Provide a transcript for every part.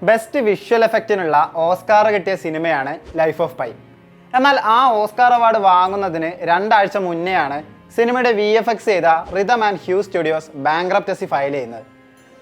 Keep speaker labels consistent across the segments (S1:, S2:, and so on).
S1: Best visual എഫക്റ്റിനുള്ള Oscar കിട്ടിയ സിനിമയാണ് life of pi. എന്നാൽ ആ ഓസ്കാർ അവാർഡ് വാങ്ങുന്നതിന് 2 ആഴ്ച മുന്നെയാണ് സിനിമയുടെ VFX ചെയ്ത rhythm and hue studios bankruptcy file ചെയ്യുന്നത്.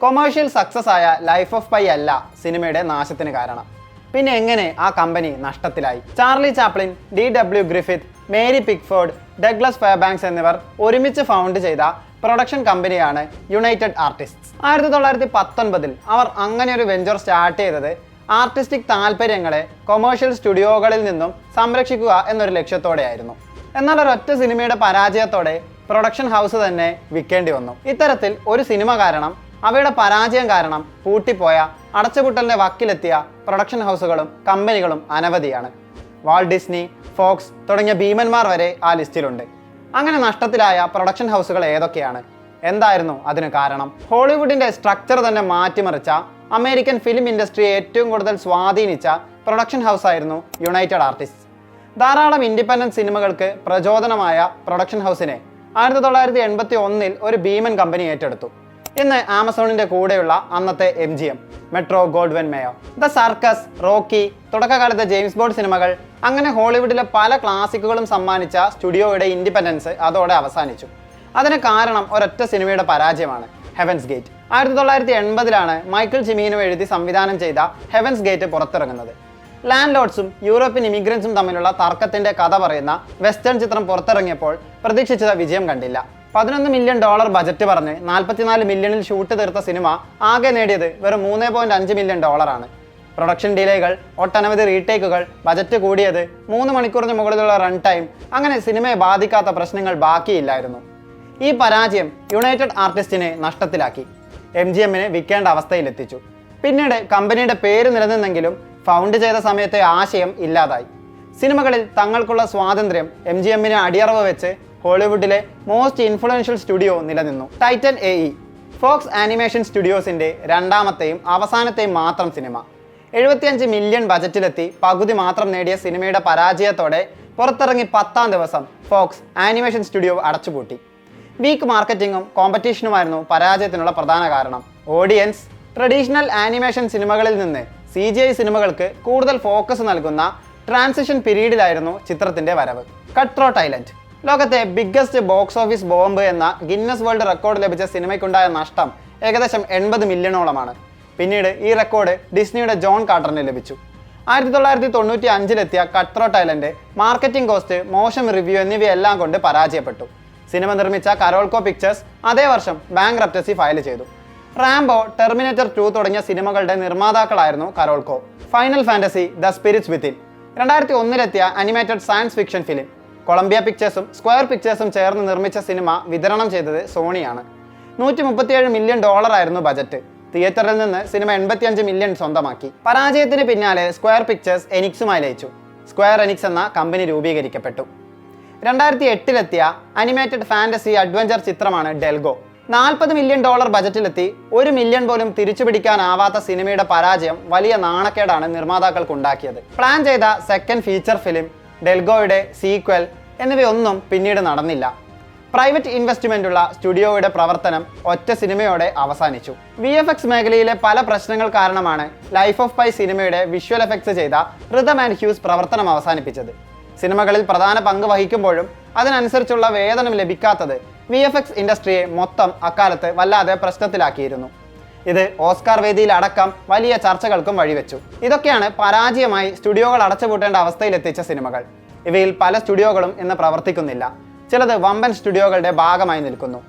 S1: കൊമേഴ്ഷ്യൽ സക്സസ് ആയ ലൈഫ് ഓഫ് പൈ അല്ല സിനിമയുടെ നാശത്തിന് കാരണം. പിന്നെ എങ്ങനെ ആ കമ്പനി നഷ്ടത്തിലായി? Charlie Chaplin, DW Griffith, Mary Pickford, Douglas Fairbanks എന്നിവർ ഒരുമിച്ച് ഫൗണ്ട് ചെയ്ത പ്രൊഡക്ഷൻ കമ്പനിയാണ് യുണൈറ്റഡ് ആർട്ടിസ്റ്റ്സ്. 1919 അവർ അങ്ങനെ ഒരു വെഞ്ചർ സ്റ്റാർട്ട് ചെയ്തത് ആർട്ടിസ്റ്റിക് താല്പര്യങ്ങളെ കൊമേഴ്ഷ്യൽ സ്റ്റുഡിയോകളിൽ നിന്നും സംരക്ഷിക്കുക എന്നൊരു ലക്ഷ്യത്തോടെയായിരുന്നു. എന്നാൽ ഒരൊറ്റ സിനിമയുടെ പരാജയത്തോടെ പ്രൊഡക്ഷൻ ഹൗസ് തന്നെ വിൽക്കേണ്ടി വന്നു. ഇത്തരത്തിൽ ഒരു സിനിമ കാരണം, അവയുടെ പരാജയം കാരണം പൂട്ടിപ്പോയ, അടച്ചുപൂട്ടലിന്റെ വക്കിലെത്തിയ പ്രൊഡക്ഷൻ ഹൗസുകളും കമ്പനികളും അനവധിയാണ്. വാൾട്ട് ഡിസ്നി, ഫോക്സ് തുടങ്ങിയ ഭീമന്മാർ വരെ ആ ലിസ്റ്റിലുണ്ട്. അങ്ങനെ നഷ്ടത്തിലായ പ്രൊഡക്ഷൻ ഹൗസുകൾ ഏതൊക്കെയാണ്? എന്തായിരുന്നു അതിന് കാരണം? ഹോളിവുഡിന്റെ സ്ട്രക്ചർ തന്നെ മാറ്റിമറിച്ച, അമേരിക്കൻ ഫിലിം ഇൻഡസ്ട്രിയെ ഏറ്റവും കൂടുതൽ സ്വാധീനിച്ച പ്രൊഡക്ഷൻ ഹൗസ് ആയിരുന്നു യുണൈറ്റഡ് ആർട്ടിസ്റ്റ്സ്. ധാരാളം ഇൻഡിപെൻഡന്റ് സിനിമകൾക്ക് പ്രചോദനമായ പ്രൊഡക്ഷൻ ഹൗസിനെ 1981 ഒരു ഭീമൻ കമ്പനി ഏറ്റെടുത്തു. ഇന്ന് ആമസോണിന്റെ കൂടെയുള്ള അന്നത്തെ MGM, Metro Goldwyn Mayer, the Circus, Rocky, തുടക്കകാലത്തെ ജെയിംസ് ബോണ്ട് സിനിമകൾ, അങ്ങനെ ഹോളിവുഡിലെ പല ക്ലാസിക്കുകളും സമ്മാനിച്ച സ്റ്റുഡിയോയുടെ ഇൻഡിപെൻഡൻസ് അതോടെ അവസാനിച്ചു. അതിന് കാരണം ഒരൊറ്റ സിനിമയുടെ പരാജയമാണ്, ഹെവൻസ് ഗേറ്റ്. 1980 മൈക്കിൾ ചിമീനോ എഴുതി സംവിധാനം ചെയ്ത ഹെവൻസ് ഗേറ്റ് പുറത്തിറങ്ങുന്നത്. ലാൻഡ് ലോഡ്സും യൂറോപ്യൻ ഇമിഗ്രൻസും തമ്മിലുള്ള തർക്കത്തിന്റെ കഥ പറയുന്ന വെസ്റ്റേൺ ചിത്രം പുറത്തിറങ്ങിയപ്പോൾ പ്രതീക്ഷിച്ച വിജയം കണ്ടില്ല. $11 മില്യൺ ബജറ്റ് പറഞ്ഞ് 44 മില്യണിൽ ഷൂട്ട് തീർത്ത സിനിമ ആകെ നേടിയത് വെറും $3.5 മില്യൺ ആണ്. പ്രൊഡക്ഷൻ ഡിലേകൾ, ഒട്ടനവധി റീടേക്കുകൾ, ബജറ്റ് കൂടിയത്, 3 മണിക്കൂറിന് മുകളിലുള്ള റൺ ടൈം, അങ്ങനെ സിനിമയെ ബാധിക്കാത്ത പ്രശ്നങ്ങൾ ബാക്കിയില്ലായിരുന്നു. ഈ പരാജയം യുണൈറ്റഡ് ആർട്ടിസ്റ്റിനെ നഷ്ടത്തിലാക്കി, MGMനെ വിൽക്കേണ്ട അവസ്ഥയിലെത്തിച്ചു. പിന്നീട് കമ്പനിയുടെ പേര് നിലനിന്നെങ്കിലും ഫൗണ്ട് ചെയ്ത സമയത്തെ ആശയം ഇല്ലാതായി. സിനിമകളിൽ തങ്ങൾക്കുള്ള സ്വാതന്ത്ര്യം MGMനെ അടിയറവ് വെച്ച് ഹോളിവുഡിലെ മോസ്റ്റ് ഇൻഫ്ലുവൻഷ്യൽ സ്റ്റുഡിയോ നിലനിന്നു. ടൈറ്റൻ AE, ഫോക്സ് ആനിമേഷൻ സ്റ്റുഡിയോസിന്റെ രണ്ടാമത്തെയും അവസാനത്തെയും മാത്രം സിനിമ. 75 മില്യൺ ബജറ്റിലെത്തി പകുതി മാത്രം നേടിയ സിനിമയുടെ പരാജയത്തോടെ പുറത്തിറങ്ങി 10-ാം ദിവസം ഫോക്സ് ആനിമേഷൻ സ്റ്റുഡിയോ അടച്ചുപൂട്ടി. വീക്ക് മാർക്കറ്റിംഗും കോമ്പറ്റീഷനുമായിരുന്നു പരാജയത്തിനുള്ള പ്രധാന കാരണം. ഓഡിയൻസ് ട്രഡീഷണൽ ആനിമേഷൻ സിനിമകളിൽ നിന്ന് CGI സിനിമകൾക്ക് കൂടുതൽ ഫോക്കസ് നൽകുന്ന ട്രാൻസിഷൻ പീരീഡിലായിരുന്നു ചിത്രത്തിന്റെ വരവ്. കട്ട് ത്രോട്ട് ഐലൻഡ്, ലോകത്തെ ബിഗ്ഗസ്റ്റ് ബോക്സ് ഓഫീസ് ബോംബ് എന്ന ഗിന്നസ് വേൾഡ് റെക്കോർഡ് ലഭിച്ച സിനിമയ്ക്കുണ്ടായ നഷ്ടം ഏകദേശം 80 മില്യണോളമാണ്. പിന്നീട് ഈ റെക്കോർഡ് ഡിസ്നിയുടെ ജോൺ കാർട്ടറിന് ലഭിച്ചു. 1995 cutthroat island marketing cost, മോശം റിവ്യൂ എന്നിവയെല്ലാം കൊണ്ട് പരാജയപ്പെട്ടു. സിനിമ നിർമ്മിച്ച കരോൾകോ പിക്ചേഴ്സ് അതേ വർഷം ബാങ്ക്രപ്റ്റസി ഫയൽ ചെയ്തു. റാംബോ, ടെർമിനേറ്റർ 2 തുടങ്ങിയ സിനിമകളുടെ നിർമ്മാതാക്കളായിരുന്നു Carolco. Final fantasy, the spirits within, 2001 animated science fiction film. Columbia പിക്ചേഴ്സും സ്ക്വയർ പിക്ചേഴ്സും ചേർന്ന് നിർമ്മിച്ച സിനിമ വിതരണം ചെയ്തത് സോണിയാണ്. $137 മില്യൺ ആയിരുന്നു ബജറ്റ്. തിയേറ്ററിൽ നിന്ന് സിനിമ 85 മില്യൺ സ്വന്തമാക്കി. പരാജയത്തിന് പിന്നാലെ സ്ക്വയർ പിക്ചേഴ്സ് എനിക്സുമായി ലയിച്ചു. സ്ക്വയർ എനിക്സ് എന്ന കമ്പനി രൂപീകരിക്കപ്പെട്ടു. 2008 അനിമേറ്റഡ് ഫാന്റസി അഡ്വഞ്ചർ ചിത്രമാണ് ഡെൽഗോ. $40 മില്യൺ ബജറ്റിലെത്തി 1 മില്യൺ പോലും തിരിച്ചുപിടിക്കാനാവാത്ത സിനിമയുടെ പരാജയം വലിയ നാണക്കേടാണ് നിർമ്മാതാക്കൾക്കുണ്ടാക്കിയത്. പ്ലാൻ ചെയ്ത സെക്കൻഡ് ഫീച്ചർ ഫിലിം, ഡെൽഗോയുടെ സീക്വൽ എന്നിവയൊന്നും പിന്നീട് നടന്നില്ല. പ്രൈവറ്റ് ഇൻവെസ്റ്റ്മെന്റുള്ള സ്റ്റുഡിയോയുടെ പ്രവർത്തനം ഒറ്റ സിനിമയോടെ അവസാനിച്ചു. VFX മേഖലയിലെ പല പ്രശ്നങ്ങൾ കാരണമാണ് ലൈഫ് ഓഫ് പൈ സിനിമയുടെ വിഷ്വൽ എഫക്ട്സ് ചെയ്ത റിതം ആൻഡ് ഹ്യൂസ് പ്രവർത്തനം അവസാനിപ്പിച്ചത്. സിനിമകളിൽ പ്രധാന പങ്ക് വഹിക്കുമ്പോഴും അതിനനുസരിച്ചുള്ള വേതനം ലഭിക്കാത്തത് VFX ഇൻഡസ്ട്രിയെ മൊത്തം അക്കാലത്ത് വല്ലാതെ പ്രശ്നത്തിലാക്കിയിരുന്നു. ഇത് ഓസ്കാർ വേദിയിൽ അടക്കം വലിയ ചർച്ചകൾക്കും വഴിവെച്ചു. ഇതൊക്കെയാണ് പരാജയമായി സ്റ്റുഡിയോകൾ അടച്ചുപൂട്ടേണ്ട അവസ്ഥയിലെത്തിച്ച സിനിമകൾ. ഇവയിൽ പല സ്റ്റുഡിയോകളും ഇന്ന് പ്രവർത്തിക്കുന്നില്ല. ചിലത് വമ്പൻ സ്റ്റുഡിയോകളുടെ ഭാഗമായി നിൽക്കുന്നു.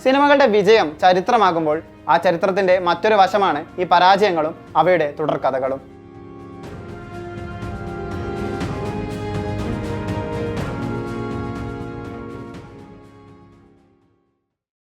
S1: സിനിമകളുടെ വിജയം ചരിത്രമാകുമ്പോൾ ആ ചരിത്രത്തിന്റെ മറ്റൊരു വശമാണ് ഈ പരാജയങ്ങളും അവയുടെ തുടർക്കഥകളും.